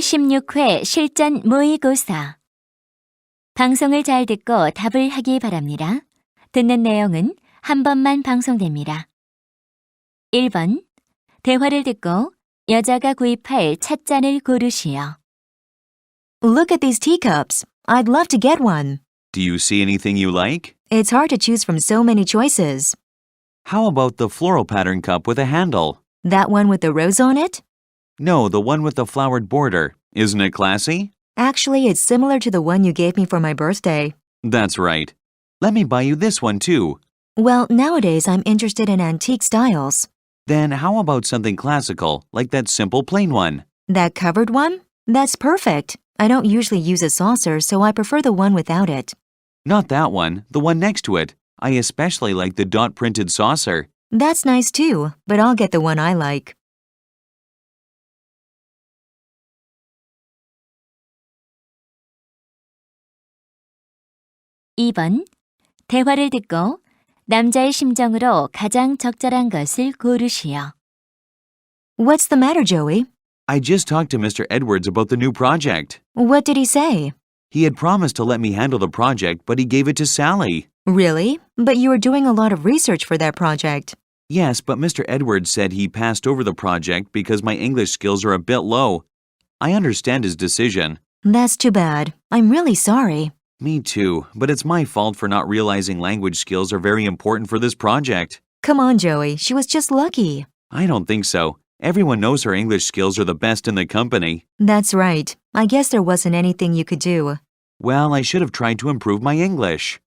제16회 실전 모의고사. 방송을 잘 듣고 답을 하기 바랍니다. 듣는 내용은 한 번만 방송됩니다. 1번. 대화를 듣고 여자가 구입할 찻잔을 고르시오. Look at these teacups. I'd love to get one. Do you see anything you like? It's hard to choose from so many choices. How about the floral pattern cup with a handle? That one with the rose on it? No, the one with the flowered border. Isn't it classy? Actually, it's similar to the one you gave me for my birthday. That's right. Let me buy you this one too. Well, nowadays I'm interested in antique styles. Then how about something classical, like that simple plain one? That covered one? That's perfect. I don't usually use a saucer, so I prefer the one without it. Not that one, the one next to it. I especially like the dot-printed saucer. That's nice too, but I'll get the one I like. (2번) 대화를 듣고 남자의 심정으로 가장 적절한 것을 고르시오. What's the matter, Joey? I just talked to Mr. Edwards about the new project. What did he say? He had promised to let me handle the project, but he gave it to Sally. Really? But you were doing a lot of research for that project. Yes, but Mr. Edwards said he passed over the project because my English skills are a bit low. I understand his decision. That's too bad. I'm really sorry. Me too, but it's my fault for not realizing language skills are very important for this project. Come on, Joey. She was just lucky. I don't think so. Everyone knows her English skills are the best in the company. That's right. I guess there wasn't anything you could do. Well, I should have tried to improve my English.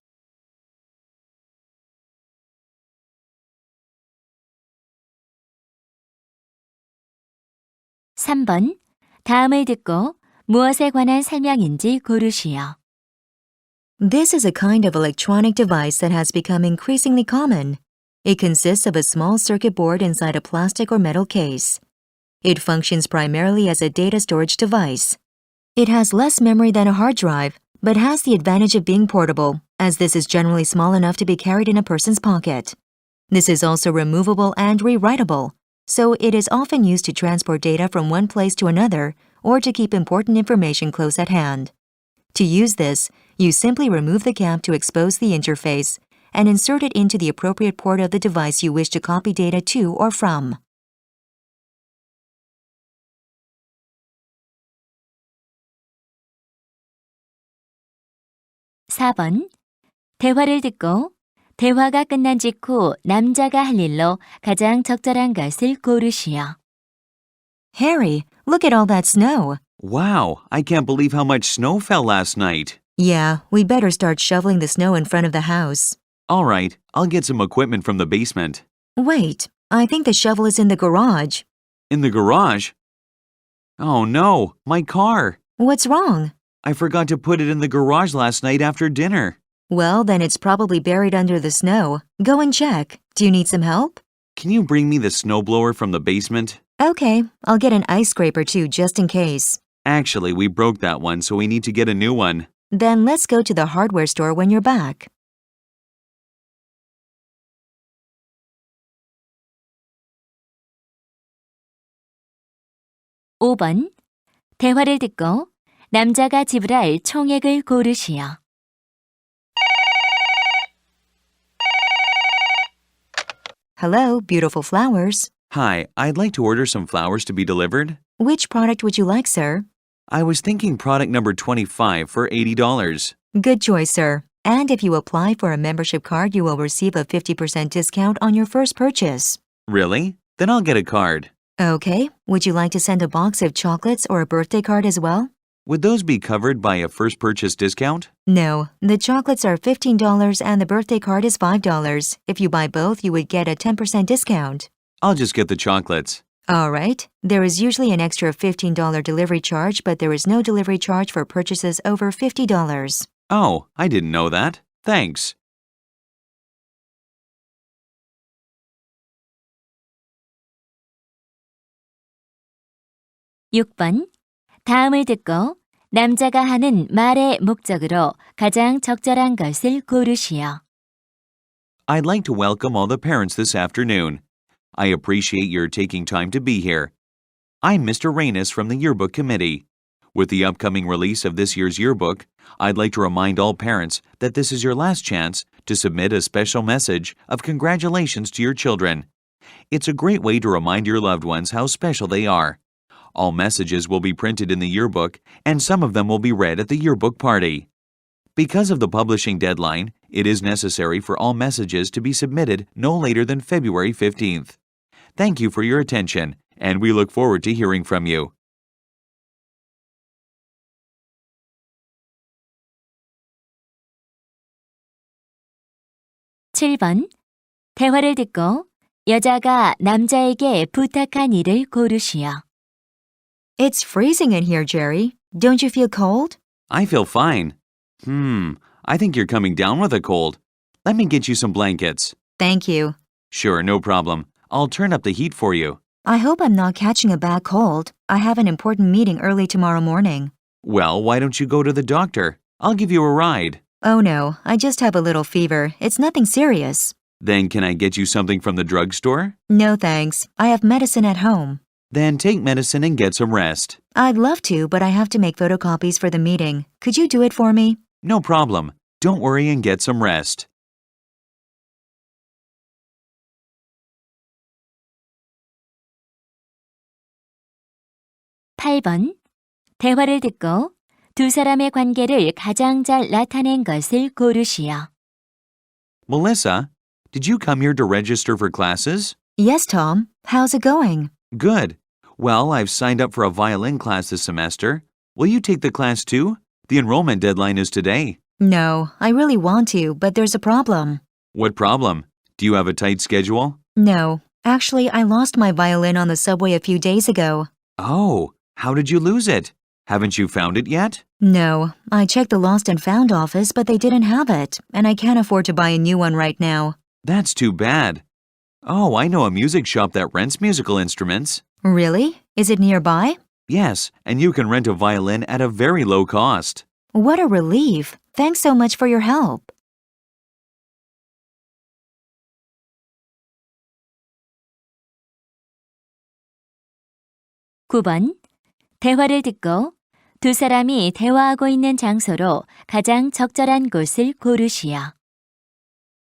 (3번) 다음을 듣고 무엇에 관한 설명인지 고르시오. This is a kind of electronic device that has become increasingly common. It consists of a small circuit board inside a plastic or metal case. It functions primarily as a data storage device. It has less memory than a hard drive, but has the advantage of being portable, as this is generally small enough to be carried in a person's pocket. This is also removable and rewritable, so it is often used to transport data from one place to another or to keep important information close at hand. To use this, you simply remove the cap to expose the interface and insert it into the appropriate port of the device you wish to copy data to or from. (4번) 대화를 듣고 대화가 끝난 직후 남자가 할 일로 가장 적절한 것을 고르시오. Harry, look at all that snow. Wow, I can't believe how much snow fell last night. Yeah, we better start shoveling the snow in front of the house. All right, I'll get some equipment from the basement. Wait, I think the shovel is in the garage. In the garage? Oh no, my car. What's wrong? I forgot to put it in the garage last night after dinner. Well, then it's probably buried under the snow. Go and check. Do you need some help? Can you bring me the snowblower from the basement? Okay, I'll get an ice scraper too, just in case. Actually, we broke that one, so we need to get a new one. Then let's go to the hardware store when you're back. (5번) 대화를 듣고 남자가 지불할 총액을 고르시오. Hello, beautiful flowers. Hi, I'd like to order some flowers to be delivered. Which product would you like, sir? I was thinking product number 25 for $80. Good choice, sir. And if you apply for a membership card, you will receive a 50% discount on your first purchase. Really? Then I'll get a card. Okay. Would you like to send a box of chocolates or a birthday card as well? Would those be covered by a first purchase discount? No. The chocolates are $15 and the birthday card is $5. If you buy both, you would get a 10% discount. I'll just get the chocolates. All right. There is usually an extra $15 delivery charge, but there is no delivery charge for purchases over $50. Oh, I didn't know that. Thanks. (6번) 다음을 듣고 남자가 하는 말의 목적으로 가장 적절한 것을 고르시오. I'd like to welcome all the parents this afternoon. I appreciate your taking time to be here. I'm Mr. Reynes from the Yearbook Committee. With the upcoming release of this year's yearbook, I'd like to remind all parents that this is your last chance to submit a special message of congratulations to your children. It's a great way to remind your loved ones how special they are. All messages will be printed in the yearbook, and some of them will be read at the yearbook party. Because of the publishing deadline, it is necessary for all messages to be submitted no later than February 15th. Thank you for your attention, and we look forward to hearing from you. (7번) 대화를 듣고 여자가 남자에게 부탁한 일을 고르시오. It's freezing in here, Jerry. Don't you feel cold? I feel fine. I think you're coming down with a cold. Let me get you some blankets. Thank you. Sure, no problem. I'll turn up the heat for you. I hope I'm not catching a bad cold. I have an important meeting early tomorrow morning. Well, why don't you go to the doctor? I'll give you a ride. Oh no, I just have a little fever. It's nothing serious. Then can I get you something from the drugstore? No thanks. I have medicine at home. Then take medicine and get some rest. I'd love to, but I have to make photocopies for the meeting. Could you do it for me? No problem. Don't worry and get some rest. (8번) 대화를 듣고 두 사람의 관계를 가장 잘 나타낸 것을 고르시오. Melissa, did you come here to register for classes? Yes, Tom. How's it going? Good. Well, I've signed up for a violin class this semester. Will you take the class too? The enrollment deadline is today. No, I really want to, but there's a problem. What problem? Do you have a tight schedule? No, actually, I lost my violin on the subway a few days ago. Oh, how did you lose it? Haven't you found it yet? No, I checked the lost and found office, but they didn't have it, and I can't afford to buy a new one right now. That's too bad. Oh, I know a music shop that rents musical instruments. Really? Is it nearby? Yes, and you can rent a violin at a very low cost. What a relief. Thanks so much for your help. (9번) 대화를 듣고 두 사람이 대화하고 있는 장소로 가장 적절한 곳을 고르시오.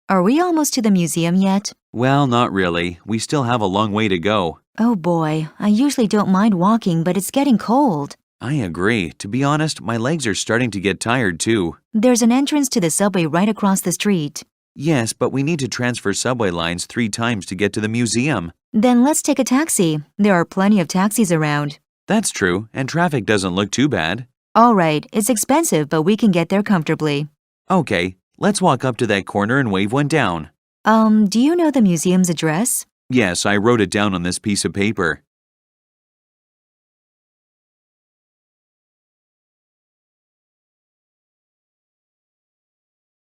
Are we almost to the museum yet? Well, not really. We still have a long way to go. Oh boy, I usually don't mind walking, but it's getting cold. I agree. To be honest, my legs are starting to get tired too. There's an entrance to the subway right across the street. Yes, but we need to transfer subway lines 3 times to get to the museum. Then let's take a taxi. There are plenty of taxis around. That's true, and traffic doesn't look too bad. All right, it's expensive, but we can get there comfortably. Okay, let's walk up to that corner and wave one down. Do you know the museum's address? Yes, I wrote it down on this piece of paper.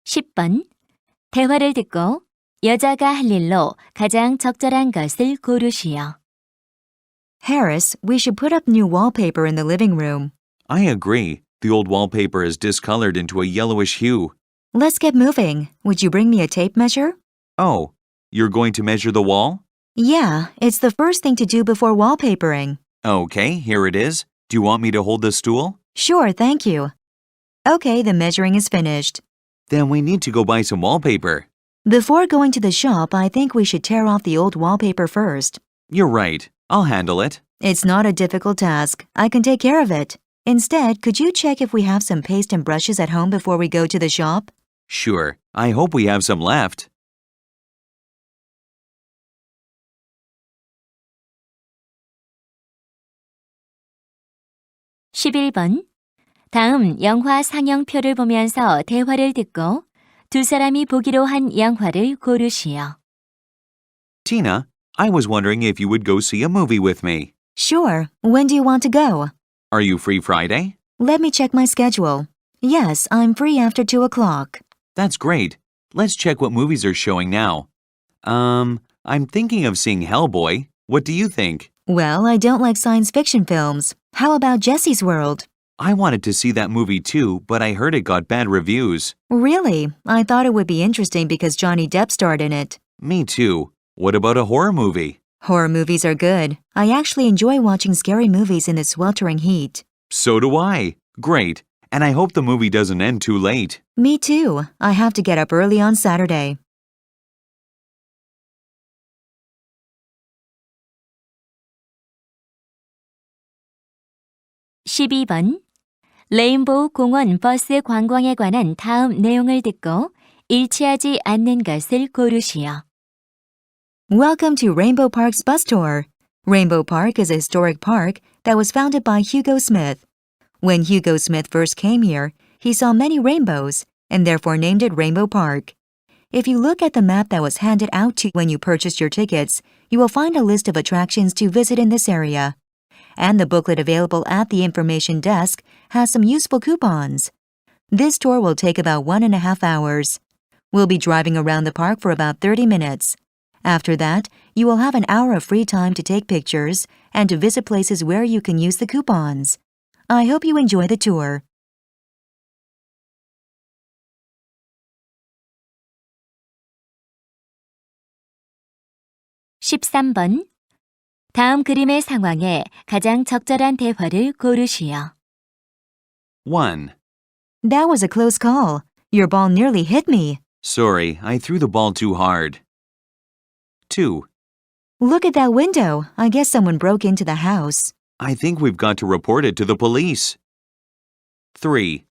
(10번) 대화를 듣고 여자가 할 일로 가장 적절한 것을 고르시오. Harris, we should put up new wallpaper in the living room. I agree. The old wallpaper is discolored into a yellowish hue. Let's get moving. Would you bring me a tape measure? Oh, you're going to measure the wall? Yeah, it's the first thing to do before wallpapering. Okay, here it is. Do you want me to hold the stool? Sure, thank you. Okay, the measuring is finished. Then we need to go buy some wallpaper. Before going to the shop, I think we should tear off the old wallpaper first. You're right. I'll handle it. It's not a difficult task. I can take care of it. Instead, could you check if we have some paste and brushes at home before we go to the shop? Sure. I hope we have some left. (11번) 다음 영화 상영표를 보면서 대화를 듣고 두 사람이 보기로 한 영화를 고르시오. Tina, I was wondering if you would go see a movie with me. Sure. When do you want to go? Are you free Friday? Let me check my schedule. Yes, I'm free after 2 o'clock. That's great. Let's check what movies are showing now. I'm thinking of seeing Hellboy. What do you think? Well, I don't like science fiction films. How about Jesse's World? I wanted to see that movie too, but I heard it got bad reviews. Really? I thought it would be interesting because Johnny Depp starred in it. Me too. What about a horror movie? Horror movies are good. I actually enjoy watching scary movies in the sweltering heat. So do I. Great. And I hope the movie doesn't end too late. Me too. I have to get up early on Saturday. (12번) 레인보우 공원 버스 관광에 관한 다음 내용을 듣고 일치하지 않는 것을 고르시오. Welcome to Rainbow Park's bus tour. Rainbow Park is a historic park that was founded by Hugo Smith. When Hugo Smith first came here, he saw many rainbows and therefore named it Rainbow Park. If you look at the map that was handed out to you when you purchased your tickets, you will find a list of attractions to visit in this area. And the booklet available at the information desk has some useful coupons. This tour will take about 1.5 hours. We'll be driving around the park for about 30 minutes. After that, you will have an hour of free time to take pictures and to visit places where you can use the coupons. I hope you enjoy the tour. (13번) 다음 그림의 상황에 가장 적절한 대화를 고르시오. 1. That was a close call. Your ball nearly hit me. Sorry, I threw the ball too hard. 2. Look at that window. I guess someone broke into the house. I think we've got to report it to the police. 3.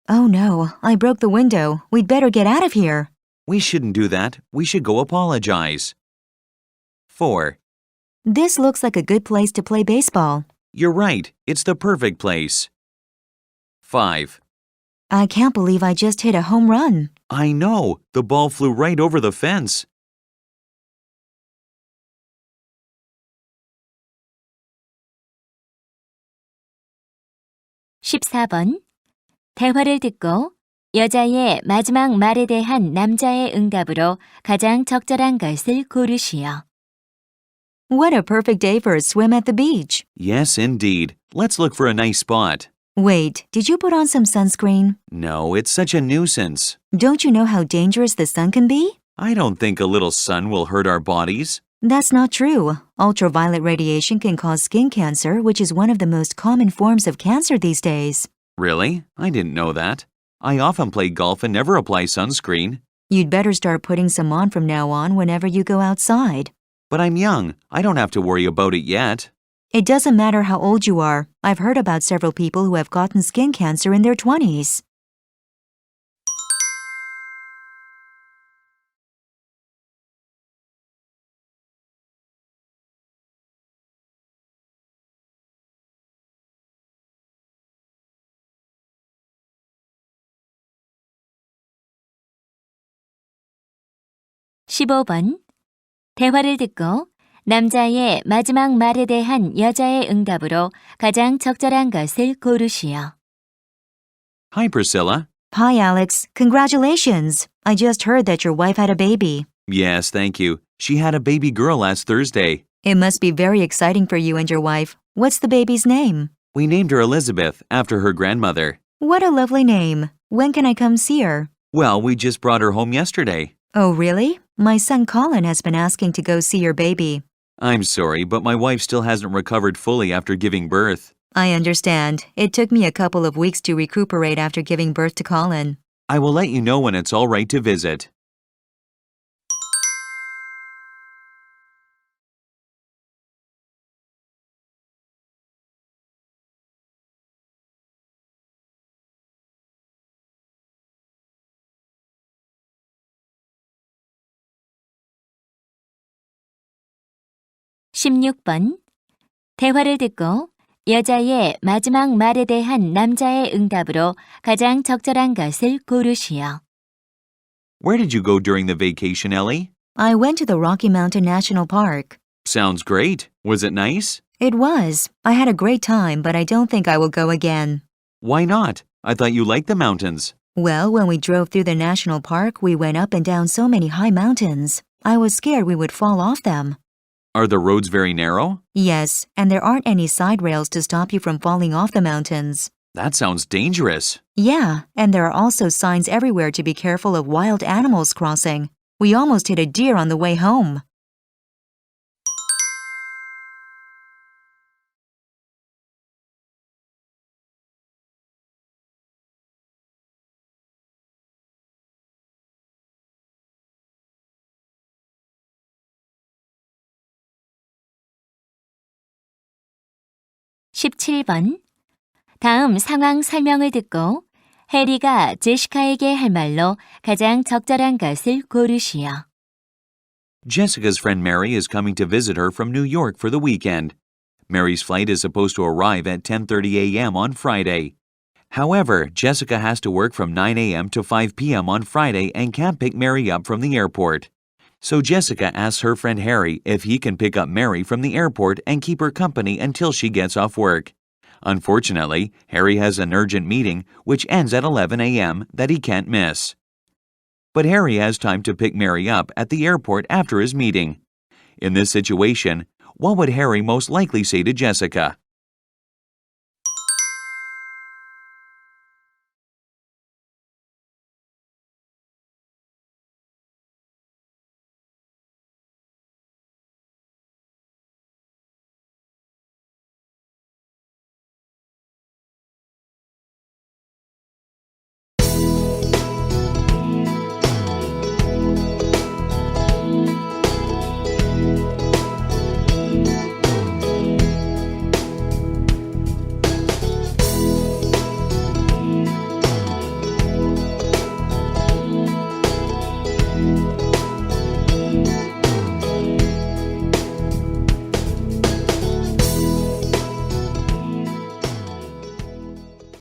Oh no, I broke the window. We'd better get out of here. We shouldn't do that. We should go apologize. 4. This looks like a good place to play baseball. You're right. It's the perfect place. 5. I can't believe I just hit a home run. I know. The ball flew right over the fence. (14번) 대화를 듣고 여자의 마지막 말에 대한 남자의 응답으로 가장 적절한 것을 고르시오. What a perfect day for a swim at the beach. Yes, indeed. Let's look for a nice spot. Wait, did you put on some sunscreen? No, it's such a nuisance. Don't you know how dangerous the sun can be? I don't think a little sun will hurt our bodies. That's not true. Ultraviolet radiation can cause skin cancer, which is one of the most common forms of cancer these days. Really? I didn't know that. I often play golf and never apply sunscreen. You'd better start putting some on from now on whenever you go outside. But I'm young. I don't have to worry about it yet. It doesn't matter how old you are. I've heard about several people who have gotten skin cancer in their 20s. (15번) 대화를 듣고 남자의 마지막 말에 대한 여자의 응답으로 가장 적절한 것을 고르시오. Hi, Priscilla. Hi, Alex. Congratulations. I just heard that your wife had a baby. Yes, thank you. She had a baby girl last Thursday. It must be very exciting for you and your wife. What's the baby's name? We named her Elizabeth after her grandmother. What a lovely name. When can I come see her? Well, we just brought her home yesterday. Oh, really? My son Colin has been asking to go see your baby. I'm sorry, but my wife still hasn't recovered fully after giving birth. I understand. It took me a couple of weeks to recuperate after giving birth to Colin. I will let you know when it's all right to visit. (16번) 대화를 듣고 여자의 마지막 말에 대한 남자의 응답으로 가장 적절한 것을 고르시오. Where did you go during the vacation, Ellie? I went to the Rocky Mountain National Park. Sounds great. Was it nice? It was. I had a great time, but I don't think I will go again. Why not? I thought you liked the mountains. Well, when we drove through the national park, we went up and down so many high mountains. I was scared we would fall off them. Are the roads very narrow? Yes, and there aren't any side rails to stop you from falling off the mountains. That sounds dangerous. Yeah, and there are also signs everywhere to be careful of wild animals crossing. We almost hit a deer on the way home. 17번. 다음 상황 설명을 듣고 해리가 제시카에게 할 말로 가장 적절한 것을 고르시오. Jessica's friend Mary is coming to visit her from New York for the weekend. Mary's flight is supposed to arrive at 10:30 a.m. on Friday. However, Jessica has to work from 9 a.m. to 5 p.m. on Friday and can't pick Mary up from the airport. So Jessica asks her friend Harry if he can pick up Mary from the airport and keep her company until she gets off work. Unfortunately, Harry has an urgent meeting which ends at 11 a.m. that he can't miss. But Harry has time to pick Mary up at the airport after his meeting. In this situation, what would Harry most likely say to Jessica?